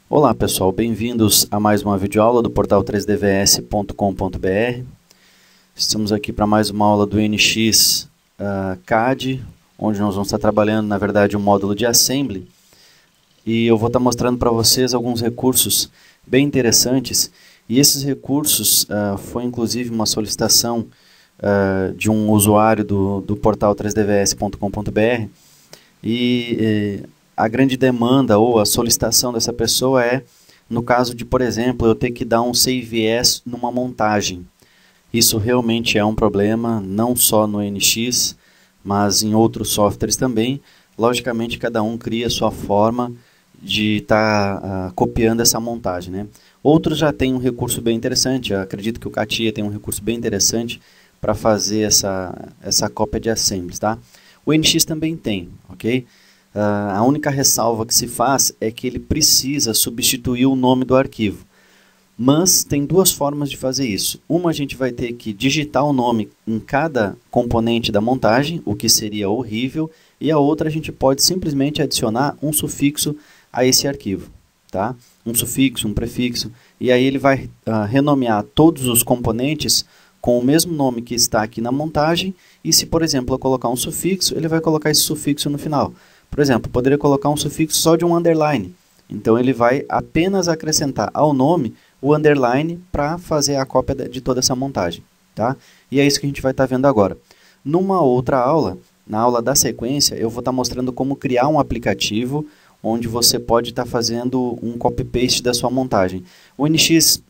Olá pessoal, bem-vindos a mais uma videoaula do portal 3dvs.com.br. Estamos aqui para mais uma aula do NX CAD, onde nós vamos estar trabalhando, na verdade, um módulo de Assembly. E eu vou estar mostrando para vocês alguns recursos bem interessantes. E esses recursos foi inclusive uma solicitação de um usuário do portal 3dvs.com.br. A grande demanda ou a solicitação dessa pessoa é, no caso de, por exemplo, eu ter que dar um save as numa montagem. Isso realmente é um problema, não só no NX, mas em outros softwares também. Logicamente, cada um cria a sua forma de estar copiando essa montagem, né? Outros já têm um recurso bem interessante. Eu acredito que o CATIA tem um recurso bem interessante para fazer essa cópia de assemblies, tá? O NX também tem, ok? A única ressalva que se faz é que ele precisa substituir o nome do arquivo. Mas tem duas formas de fazer isso. Uma, a gente vai ter que digitar o nome em cada componente da montagem, o que seria horrível, e a outra a gente pode simplesmente adicionar um sufixo a esse arquivo, tá? Um sufixo, um prefixo, e aí ele vai renomear todos os componentes com o mesmo nome que está aqui na montagem, e se, por exemplo, eu colocar um sufixo, ele vai colocar esse sufixo no final. Por exemplo, eu poderia colocar um sufixo só de um underline. Então, ele vai apenas acrescentar ao nome o underline para fazer a cópia de toda essa montagem, tá? E é isso que a gente vai estar vendo agora. Numa outra aula, na aula da sequência, eu vou estar mostrando como criar um aplicativo onde você pode estar fazendo um copy-paste da sua montagem. O NX,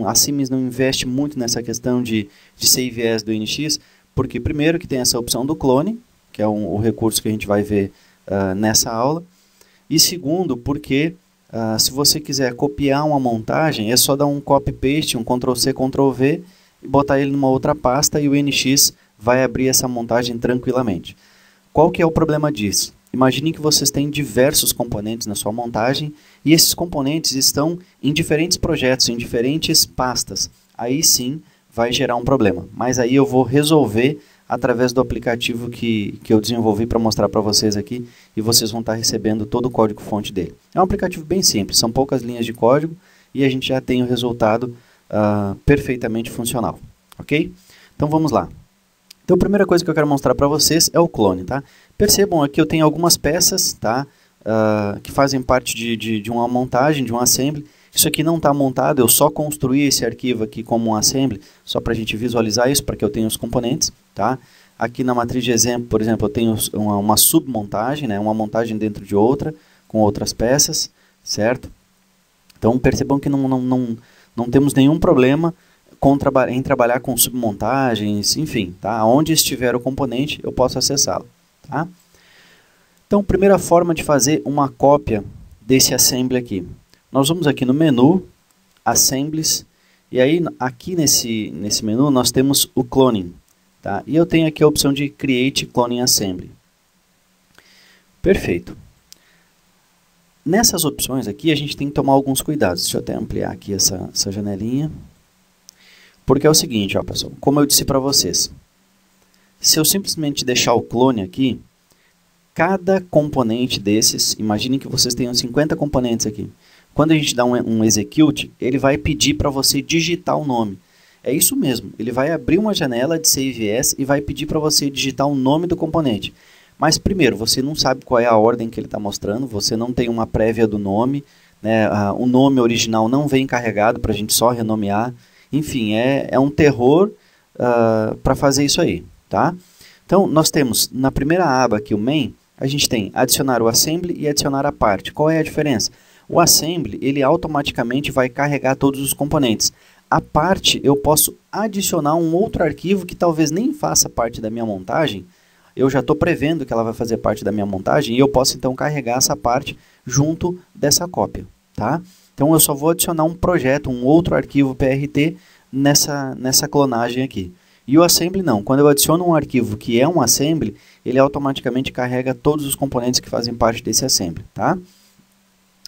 a Siemens não investe muito nessa questão de save as do NX, porque primeiro que tem essa opção do clone, que é o recurso que a gente vai ver nessa aula, e segundo, porque se você quiser copiar uma montagem, é só dar um copy-paste, um Ctrl+C, Ctrl+V, e botar ele numa outra pasta, e o NX vai abrir essa montagem tranquilamente. Qual que é o problema disso? Imagine que vocês têm diversos componentes na sua montagem, e esses componentes estão em diferentes projetos, em diferentes pastas. Aí sim vai gerar um problema, mas aí eu vou resolver através do aplicativo que eu desenvolvi para mostrar para vocês aqui, e vocês vão estar recebendo todo o código-fonte dele. É um aplicativo bem simples, são poucas linhas de código, e a gente já tem o resultado perfeitamente funcional, ok? Então vamos lá. Então a primeira coisa que eu quero mostrar para vocês é o clone, tá? Percebam aqui eu tenho algumas peças, tá? Que fazem parte de uma montagem, de um assembly. Isso aqui não está montado, eu só construí esse arquivo aqui como um assembly, só para a gente visualizar isso, para que eu tenha os componentes, tá? Aqui na matriz de exemplo, por exemplo, eu tenho uma submontagem, né? Uma montagem dentro de outra, com outras peças, certo? Então percebam que não temos nenhum problema em trabalhar com submontagens, enfim, tá? Onde estiver o componente, eu posso acessá-lo, tá? Então, primeira forma de fazer uma cópia desse assembly aqui. Nós vamos aqui no menu, Assemblies, e aí aqui nesse menu nós temos o Cloning, tá? E eu tenho aqui a opção de Create Cloning Assembly. Perfeito. Nessas opções aqui a gente tem que tomar alguns cuidados. Deixa eu até ampliar aqui essa janelinha. Porque é o seguinte, ó, pessoal, como eu disse para vocês, se eu simplesmente deixar o clone aqui, cada componente desses, imaginem que vocês tenham 50 componentes aqui. Quando a gente dá um execute, ele vai pedir para você digitar o nome. É isso mesmo, ele vai abrir uma janela de save as e vai pedir para você digitar o nome do componente. Mas primeiro, você não sabe qual é a ordem que ele está mostrando, você não tem uma prévia do nome, né? O nome original não vem carregado para a gente só renomear. Enfim, é um terror para fazer isso aí, tá? Então, nós temos na primeira aba aqui, o main, a gente tem adicionar o assembly e adicionar a parte. Qual é a diferença? O assembly, ele automaticamente vai carregar todos os componentes. A parte, eu posso adicionar um outro arquivo que talvez nem faça parte da minha montagem. Eu já estou prevendo que ela vai fazer parte da minha montagem e eu posso então carregar essa parte junto dessa cópia, tá? Então eu só vou adicionar um projeto, um outro arquivo PRT nessa clonagem aqui. E o assembly não, quando eu adiciono um arquivo que é um assembly, ele automaticamente carrega todos os componentes que fazem parte desse assembly, tá?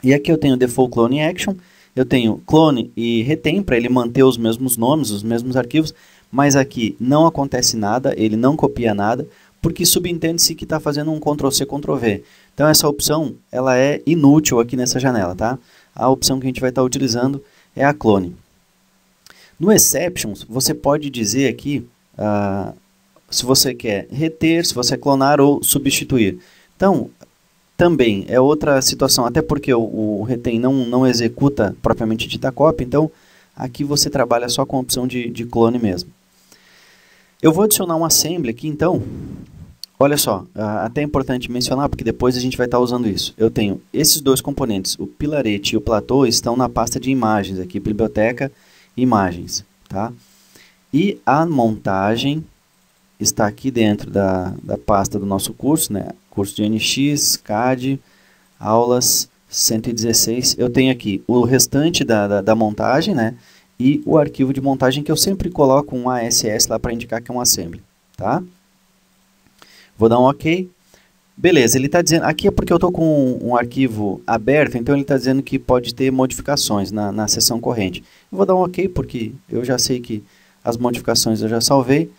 E aqui eu tenho Default Clone Action, eu tenho clone e retém para ele manter os mesmos nomes, os mesmos arquivos, mas aqui não acontece nada, ele não copia nada, porque subentende-se que está fazendo um Ctrl+C, Ctrl+V. Então essa opção ela é inútil aqui nessa janela, tá? A opção que a gente vai estar utilizando é a clone. No Exceptions, você pode dizer aqui se você quer reter, se você quer clonar ou substituir. Então, também é outra situação, até porque o retain não executa propriamente dita cópia, então aqui você trabalha só com a opção de clone mesmo. Eu vou adicionar um assembly aqui, então, olha só, até é importante mencionar, porque depois a gente vai estar usando isso. Eu tenho esses dois componentes, o pilarete e o platô, estão na pasta de imagens, aqui, biblioteca, imagens, tá? E a montagem está aqui dentro da pasta do nosso curso, né? Curso de NX, CAD, aulas 116. Eu tenho aqui o restante da montagem, né? E o arquivo de montagem que eu sempre coloco um ASS lá para indicar que é um assembly, tá? Vou dar um OK. Beleza, ele está dizendo... Aqui é porque eu estou com um arquivo aberto, então ele está dizendo que pode ter modificações na seção corrente. Eu vou dar um OK porque eu já sei que as modificações eu já salvei.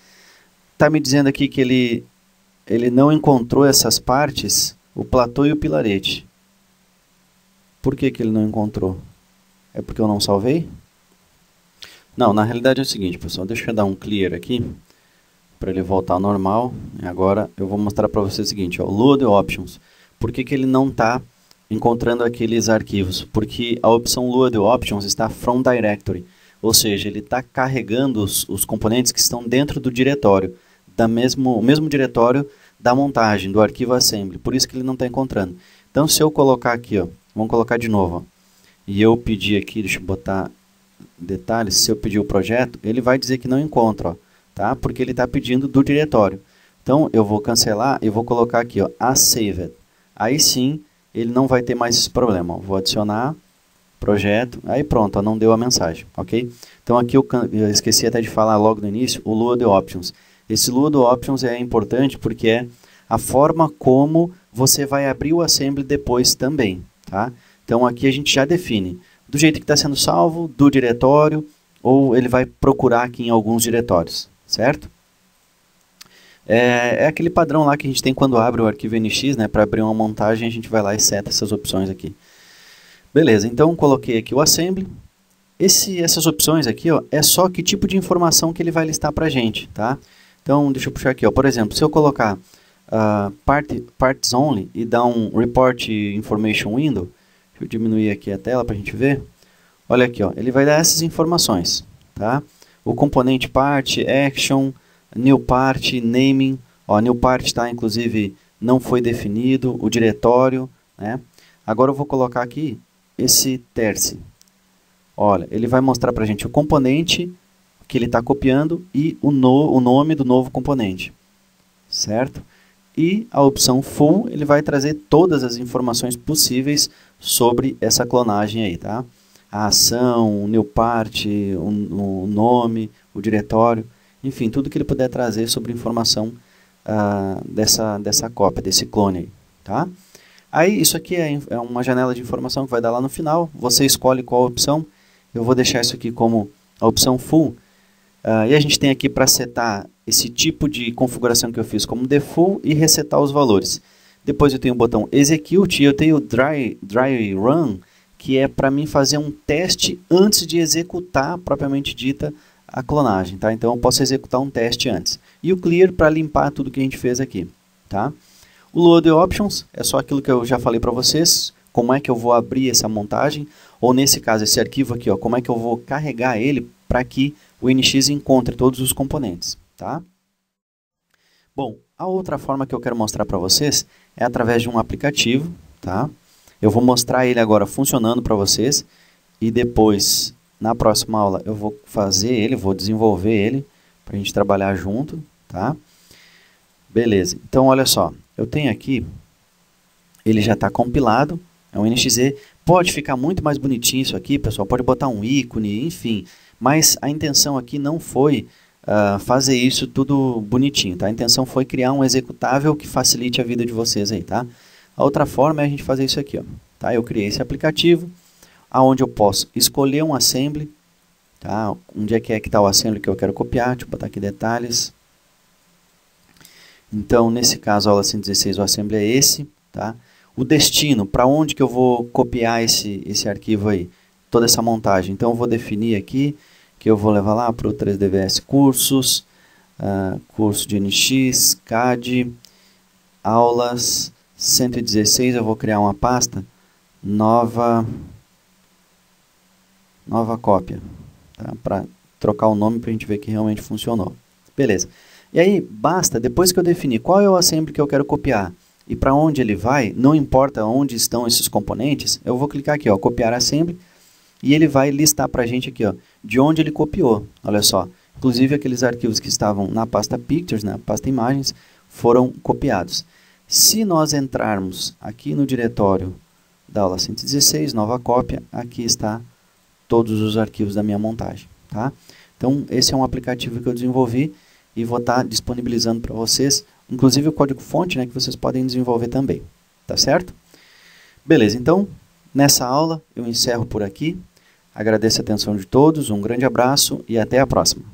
Está me dizendo aqui que ele não encontrou essas partes, o platô e o pilarete. Por que ele não encontrou? É porque eu não salvei? Não, na realidade é o seguinte, pessoal. Deixa eu dar um clear aqui, para ele voltar ao normal. E agora eu vou mostrar para vocês o seguinte, ó, Load Options. Por que ele não está encontrando aqueles arquivos? Porque a opção Load Options está From Directory. Ou seja, ele está carregando os componentes que estão dentro do diretório, o mesmo diretório da montagem, do arquivo assembly. Por isso que ele não está encontrando. Então, se eu colocar aqui, ó, vamos colocar de novo, ó, e eu pedir aqui, deixa eu botar detalhes, se eu pedir o projeto, ele vai dizer que não encontra, ó, tá? Porque ele está pedindo do diretório. Então, eu vou cancelar e vou colocar aqui, ó, as saved. Aí sim, ele não vai ter mais esse problema. Ó. Vou adicionar projeto, aí pronto, ó, não deu a mensagem, ok? Então aqui eu esqueci até de falar logo no início, o Load Options. Esse Load Options é importante porque é a forma como você vai abrir o assembly depois também, tá? Então aqui a gente já define do jeito que está sendo salvo, do diretório, ou ele vai procurar aqui em alguns diretórios, certo? É aquele padrão lá que a gente tem quando abre o arquivo NX, né? Para abrir uma montagem a gente vai lá e seta essas opções aqui. Beleza, então coloquei aqui o assembly. Essas opções aqui, ó, é só que tipo de informação que ele vai listar para a gente, tá? Então, deixa eu puxar aqui, ó. Por exemplo, se eu colocar Parts Only e dar um Report Information Window, deixa eu diminuir aqui a tela para a gente ver. Olha aqui, ó, ele vai dar essas informações, tá? O componente Part, Action, New Part, Naming. Ó, New Part, tá? Inclusive, não foi definido, o diretório, né? Agora eu vou colocar aqui esse terce. Olha, ele vai mostrar para a gente o componente que ele está copiando e o nome do novo componente, certo? E a opção Full, ele vai trazer todas as informações possíveis sobre essa clonagem aí, tá? A ação, o new part, o nome, o diretório, enfim, tudo que ele puder trazer sobre informação dessa cópia, desse clone aí, tá? Aí, isso aqui é uma janela de informação que vai dar lá no final. Você escolhe qual opção. Eu vou deixar isso aqui como a opção Full. E a gente tem aqui para setar esse tipo de configuração que eu fiz como default e resetar os valores. Depois eu tenho o botão Execute e eu tenho o Dry Run, que é para mim fazer um teste antes de executar, propriamente dita, a clonagem. Tá? Então eu posso executar um teste antes. E o Clear para limpar tudo que a gente fez aqui. Tá? O Load Options é só aquilo que eu já falei para vocês, como é que eu vou abrir essa montagem, ou nesse caso, esse arquivo aqui, ó, como é que eu vou carregar ele para que o NX encontre todos os componentes. Tá? Bom, a outra forma que eu quero mostrar para vocês é através de um aplicativo. Tá? Eu vou mostrar ele agora funcionando para vocês, e depois, na próxima aula, eu vou fazer ele, vou desenvolver ele, para a gente trabalhar junto. Tá? Beleza, então olha só. Eu tenho aqui, ele já está compilado, é um NXE, pode ficar muito mais bonitinho isso aqui, pessoal, pode botar um ícone, enfim, mas a intenção aqui não foi fazer isso tudo bonitinho, tá? A intenção foi criar um executável que facilite a vida de vocês aí, tá? A outra forma é a gente fazer isso aqui, ó, tá? Eu criei esse aplicativo, onde eu posso escolher um assembly, tá? Onde é que está o assembly que eu quero copiar, deixa eu botar aqui detalhes. Então, nesse caso, a aula 116, o assembly é esse, tá? O destino, para onde que eu vou copiar esse arquivo aí? Toda essa montagem. Então, eu vou definir aqui que eu vou levar lá para o 3DVS cursos, curso de NX, CAD, aulas 116, eu vou criar uma pasta, nova cópia, tá? Para trocar o nome para a gente ver que realmente funcionou. Beleza. E aí, basta, depois que eu definir qual é o assembly que eu quero copiar e para onde ele vai, não importa onde estão esses componentes, eu vou clicar aqui, ó, copiar assembly, e ele vai listar para a gente aqui, ó, de onde ele copiou. Olha só, inclusive aqueles arquivos que estavam na pasta Pictures, na pasta Imagens, foram copiados. Se nós entrarmos aqui no diretório da aula 116, nova cópia, aqui está todos os arquivos da minha montagem, tá? Então, esse é um aplicativo que eu desenvolvi e vou estar disponibilizando para vocês, inclusive o código-fonte, né, que vocês podem desenvolver também, tá certo? Beleza, então, nessa aula eu encerro por aqui. Agradeço a atenção de todos, um grande abraço e até a próxima.